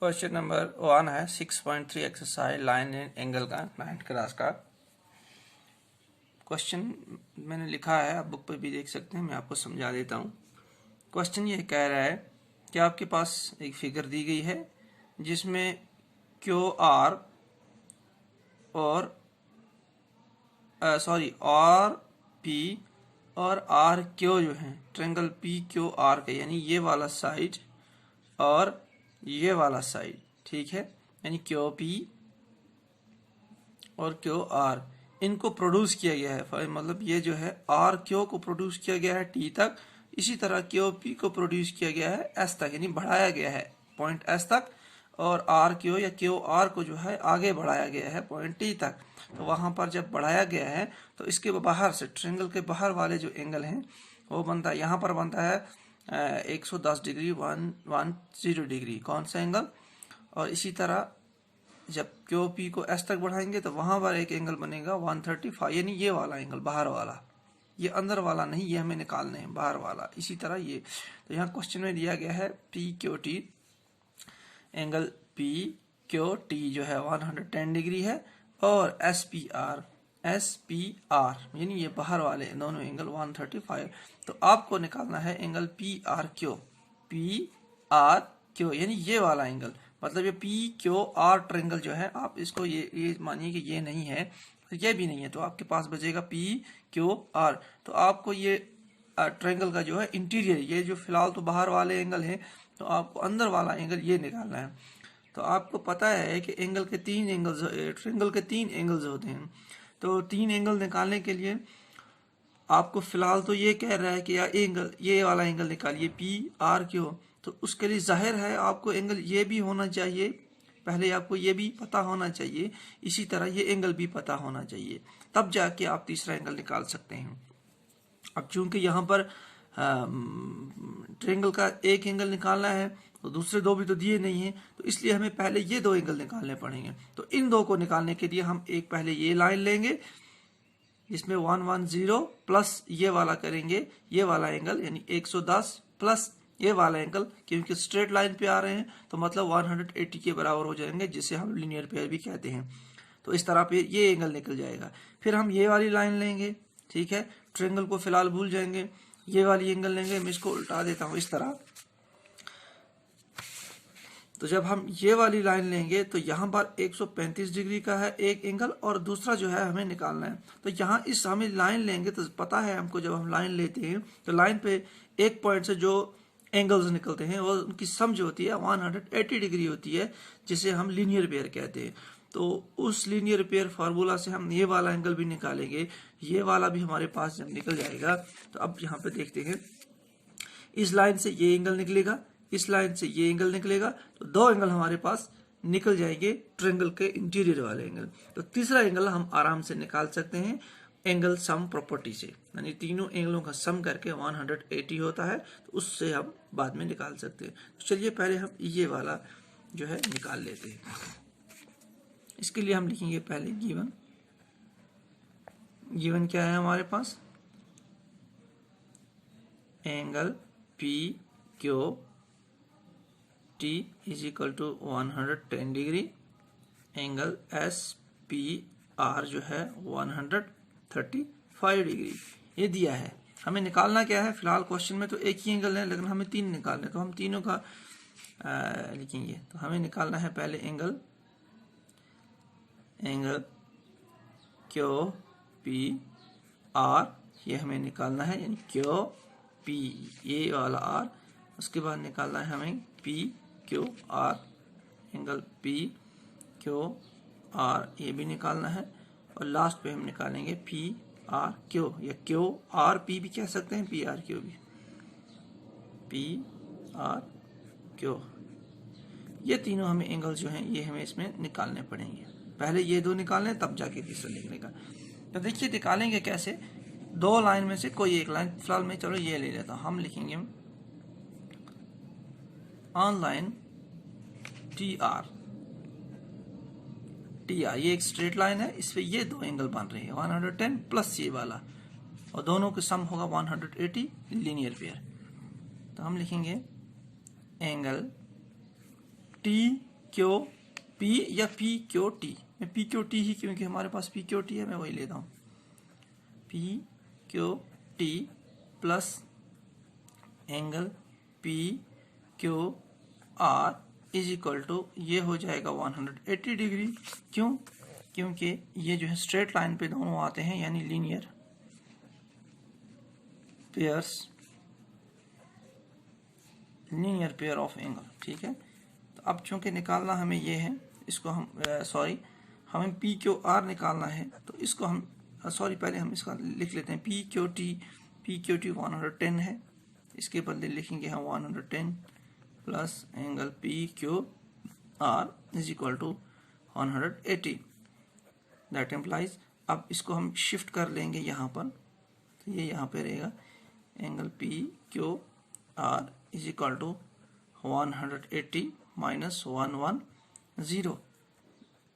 Question number 1 है 6.3 exercise line and angle का 9th class का क्वेश्चन मैंने लिखा है, आप बुक पर भी देख सकते हैं। मैं आपको समझा देता हूँ। क्वेश्चन ये कह रहा है कि आपके पास एक फिगर दी गई है जिसमें क्यू आर और आर पी और आर क्यू जो है ट्रायंगल पी क्यू आर के, यानी ये वाला साइड और ये वाला साइड, ठीक है, यानी क्यू पी और क्यू आर, इनको प्रोड्यूस किया गया है। मतलब ये जो है आर क्यू को प्रोड्यूस किया गया है टी तक, इसी तरह क्यू पी को प्रोड्यूस किया गया है एस तक, यानी बढ़ाया गया है पॉइंट एस तक, और आर क्यू या क्यू आर को जो है आगे बढ़ाया गया है पॉइंट टी तक। तो वहां पर जब बढ़ाया गया है तो इसके बाहर से ट्रायंगल के बाहर वाले जो एंगल हैं वो बनता है, यहाँ पर बनता है 110 डिग्री 110 डिग्री, कौन सा एंगल। और इसी तरह जब क्यू पी को एस तक बढ़ाएंगे तो वहां पर एक एंगल बनेगा 135, यानी ये वाला एंगल, बाहर वाला, ये अंदर वाला नहीं, ये हमें निकालने हैं, बाहर वाला। इसी तरह ये, तो यहाँ क्वेश्चन में दिया गया है P Q T, angle P Q T जो है 110 डिग्री है, और एस पी आर यानी ये बाहर वाले दोनों एंगल 135। तो आपको निकालना है एंगल पी आर क्यू, यानी ये वाला एंगल, मतलब ये पी क्यू आर ट्रायंगल जो है, आप इसको ये मानिए कि ये नहीं है, ये भी नहीं है, तो आपके पास बचेगा पी क्यू आर। तो आपको ये ट्रायंगल का जो है इंटीरियर, ये जो फिलहाल तो बाहर वाले एंगल है, तो आपको अंदर वाला एंगल ये निकालना है। तो आपको पता है कि एंगल के तीन एंगल्स, ट्रायंगल के तीन एंगल्स होते हैं। तो तीन एंगल निकालने के लिए आपको फिलहाल तो ये कह रहा है कि यार एंगल, ये वाला एंगल निकालिए पी आर क्यू, तो उसके लिए जाहिर है आपको एंगल ये भी होना चाहिए, पहले आपको ये भी पता होना चाहिए, इसी तरह ये एंगल भी पता होना चाहिए, तब जाके आप तीसरा एंगल निकाल सकते हैं। अब चूंकि यहाँ पर ट्रायंगल का एक एंगल निकालना है तो दूसरे दो भी तो दिए नहीं है, तो इसलिए हमें पहले ये दो एंगल निकालने पड़ेंगे। तो इन दो को निकालने के लिए हम एक पहले ये लाइन लेंगे जिसमें 110 प्लस ये वाला करेंगे, ये वाला एंगल यानी 110 प्लस ये वाला एंगल, क्योंकि स्ट्रेट लाइन पे आ रहे हैं तो मतलब 180 के बराबर हो जाएंगे, जिसे हम लीनियर पेयर भी कहते हैं। तो इस तरह पे ये एंगल निकल जाएगा। फिर हम ये वाली लाइन लेंगे, ठीक है, ट्रायंगल को फिलहाल भूल जाएंगे, ये वाली एंगल लेंगे, मैं इसको उल्टा देता हूं इस तरह। तो जब हम ये वाली लाइन लेंगे तो यहाँ पर 135 डिग्री का है एक एंगल, और दूसरा जो है हमें निकालना है। तो यहाँ इस हमें लाइन लेंगे तो पता है हमको, जब हम लाइन लेते हैं तो लाइन पे एक पॉइंट से जो एंगल्स निकलते हैं वो उनकी सम जो होती है 180 डिग्री होती है, जिसे हम लीनियर पेयर कहते हैं। तो उस लीनियर पेयर फार्मूला से हम ये वाला एंगल भी निकालेंगे, ये वाला भी हमारे पास जब निकल जाएगा तो अब यहाँ पे देखते हैं, इस लाइन से ये एंगल निकलेगा, इस लाइन से ये एंगल निकलेगा, तो दो एंगल हमारे पास निकल जाएंगे ट्रायंगल के इंटीरियर वाले एंगल। तो तीसरा एंगल हम आराम से निकाल सकते हैं एंगल सम प्रॉपर्टी से, यानी तीनों एंगलों का सम करके 180 होता है, तो उससे हम बाद में निकाल सकते हैं। तो चलिए पहले हम ये वाला जो है निकाल लेते हैं। इसके लिए हम लिखेंगे पहले गिवन क्या है हमारे पास, angle P Q T is equal to 110 degree, angle S P R जो है 135 डिग्री, ये दिया है। हमें निकालना क्या है, फिलहाल क्वेश्चन में तो एक ही एंगल है, लेकिन हमें तीन निकालने, तो हम तीनों का लिखेंगे। तो हमें निकालना है पहले एंगल क्यू पी आर, ये हमें निकालना है, यानी क्यू पी ये वाला आर, उसके बाद निकालना है हमें P Q are, angle P Q R ये भी निकालना है, और लास्ट पे हम निकालेंगे पी आर क्यू, या क्यू आर पी भी कह सकते हैं, पी आर क्यू भी, पी आर क्यू। ये तीनों हमें एंगल जो हैं ये हमें इसमें निकालने पड़ेंगे, पहले ये दो निकालने तब जाके तीसरा लिखने का। तो देखिए निकालेंगे कैसे, दो लाइन में से कोई एक लाइन, फिलहाल मैं चलो ये ले लेता हूं, हम लिखेंगे ऑन लाइन टी आर, ये एक स्ट्रेट लाइन है, इस पे ये दो एंगल बन रहे हैं 110 प्लस ये वाला, और दोनों का सम होगा 180 लीनियर पेयर। तो हम लिखेंगे एंगल टी क्यू पी या पी क्यू टी, मैं पी क्यू टी ही क्योंकि हमारे पास पी क्यू टी है मैं वही लेता हूँ, P Q T plus angle P Q R is equal to ये हो जाएगा 180 डिग्री। क्यों? क्योंकि ये जो है स्ट्रेट लाइन पे दोनों आते हैं, यानी लीनियर पेयर ऑफ एंगल। ठीक है, तो अब चूंकि निकालना हमें ये है, इसको हम हमें पी क्यू आर निकालना है, तो इसको हम पहले हम इसका लिख लेते हैं। पी क्यू टी 110 है, इसके बदले लिखेंगे हम 110 plus angle P Q R is equal to 180। That implies, अब इसको हम शिफ्ट कर लेंगे यहाँ पर, तो ये यहाँ पे रहेगा angle P Q R is equal to 180 minus 110।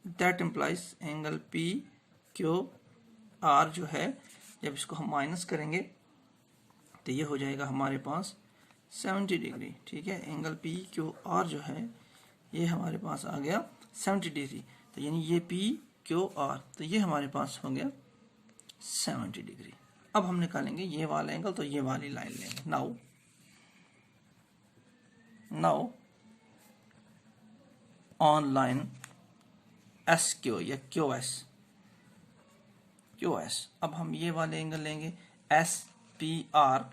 That implies angle P Q R जो है, जब इसको हम माइनस करेंगे तो ये हो जाएगा हमारे पास 70 डिग्री। ठीक है, एंगल पी क्यू आर जो है ये हमारे पास आ गया 70 डिग्री, तो यानी ये पी क्यू आर, तो ये हमारे पास हो गया 70 डिग्री। अब हम निकालेंगे ये वाला एंगल, तो ये वाली लाइन लेंगे। Now on line S Q या क्यू एस, अब हम ये वाले एंगल लेंगे S P R,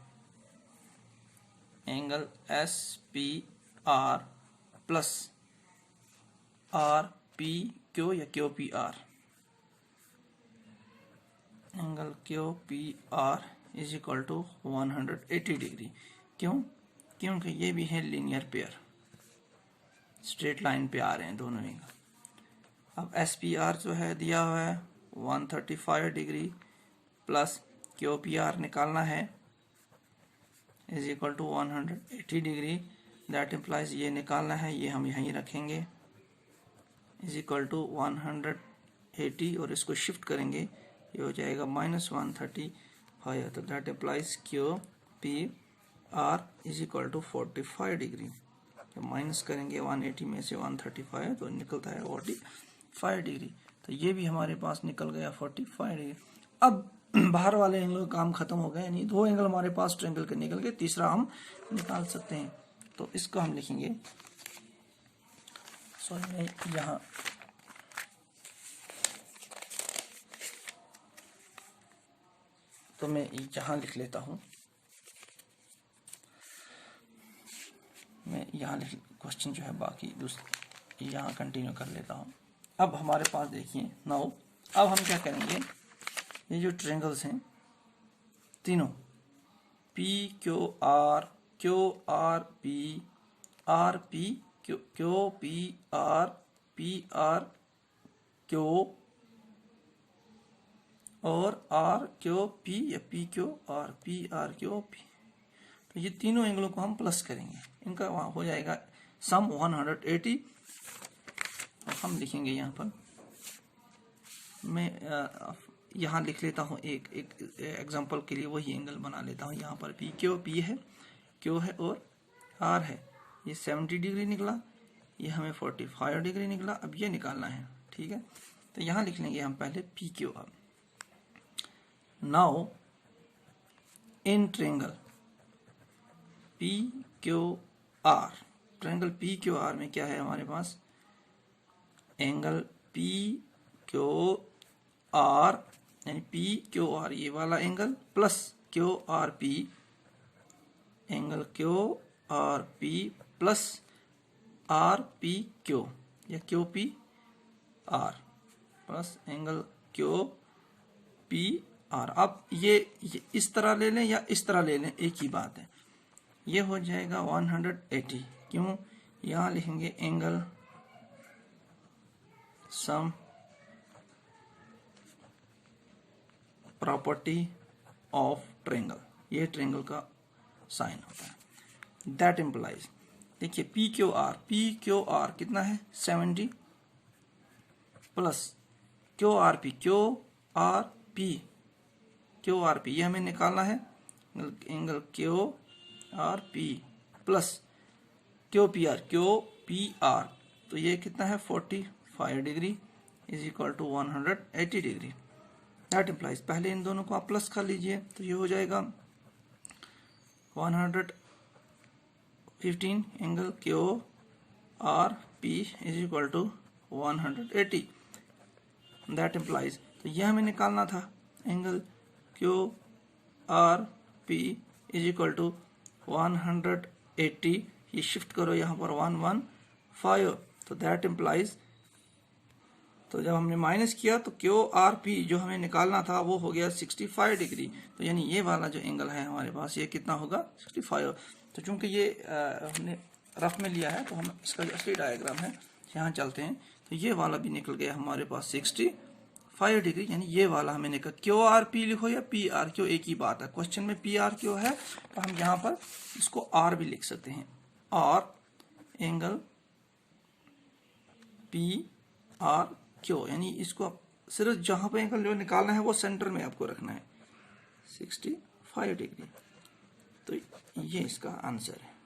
angle S P R plus R P Q या Q P R, angle Q P R is equal to 180 degree. क्यों? क्योंकि ये भी है लीनियर पेयर, स्ट्रेट लाइन पे आ रहे हैं दोनों एंगल। अब एस पी आर जो है दिया हुआ है 135 degree plus Q P R निकालना है is equal to 180 degree. That implies ये निकालना है, ये हम यहीं रखेंगे इज इक्वल टू 180 और इसको शिफ्ट करेंगे, ये हो जाएगा माइनस 135। तो that implies Q P R is equal to 45 degree. तो माइनस करेंगे 180 में से 135 तो निकलता है 45 डिग्री। तो ये भी हमारे पास निकल गया 45 डिग्री। अब बाहर वाले एंगल का काम खत्म हो गया, यानी दो एंगल हमारे पास ट्रायंगल के निकल गए, तीसरा हम निकाल सकते हैं। तो इसको हम लिखेंगे, मैं यहाँ तो मैं यहाँ लिख लेता हूँ, मैं यहाँ क्वेश्चन जो है बाकी दूसरे यहाँ कंटिन्यू कर लेता हूँ। अब हमारे पास देखिए नाउ, अब हम क्या करेंगे, ये जो ट्रायंगल्स हैं तीनों P Q R P R P Q P are Q और आर क्यू पी या P Q are Q P, तो ये तीनों एंगलों को हम प्लस करेंगे, इनका वहाँ हो जाएगा सम 180। और हम लिखेंगे यहाँ पर, मैं यहाँ लिख लेता हूँ एक एग्जांपल के लिए वही एंगल बना लेता हूँ। यहाँ पर पी है, क्यू है और आर है, ये 70 डिग्री निकला, ये हमें 45 डिग्री निकला। अब ये निकालना है, ठीक है। तो यहाँ लिख लेंगे हम पहले P Q R. Now in triangle P Q R, triangle P Q R में क्या है हमारे पास, एंगल पी क्यू आर यानी पी क्यू आर ये वाला angle plus Q R P, angle Q R P plus R P Q या Q P R plus angle Q P R. अब ये इस तरह ले लें या इस तरह ले लें, एक ही बात है। ये हो जाएगा 180। क्यों? यहाँ लिखेंगे angle sum property of triangle, ये ट्रायंगल का साइन होता है। दैट इम्प्लाइज, देखिए पी क्यू आर कितना है 70 प्लस क्यू आर पी ये हमें निकालना है, angle Q R P plus Q P R, तो ये कितना है 45 degree is equal to 180 degree. That implies, पहले इन दोनों को आप प्लस कर लीजिए तो ये हो जाएगा 115 angle Q R P is equal to 180। That implies, तो ये हमें निकालना था angle Q R P is equal to 180, ये शिफ्ट करो यहाँ पर 115, तो दैट इम्प्लाइज, तो जब हमने माइनस किया तो क्यू आर पी जो हमें निकालना था वो हो गया 65 डिग्री। तो यानी ये वाला जो एंगल है हमारे पास ये कितना होगा 65। तो चूंकि ये हमने रफ में लिया है तो हम इसका जो असली डायग्राम है यहाँ चलते हैं, तो ये वाला भी निकल गया हमारे पास 65 डिग्री, यानी ये वाला हमें निकल, क्यू आर पी लिखो या पी आर क्यू एक ही बात है, क्वेश्चन में पी आर क्यू है तो हम यहाँ पर इसको आर भी लिख सकते हैं, और एंगल पी आर क्यू, यानी इसको सिर्फ जहां पे एंगल जो निकालना है वो सेंटर में आपको रखना है 65 डिग्री। तो ये इसका आंसर है।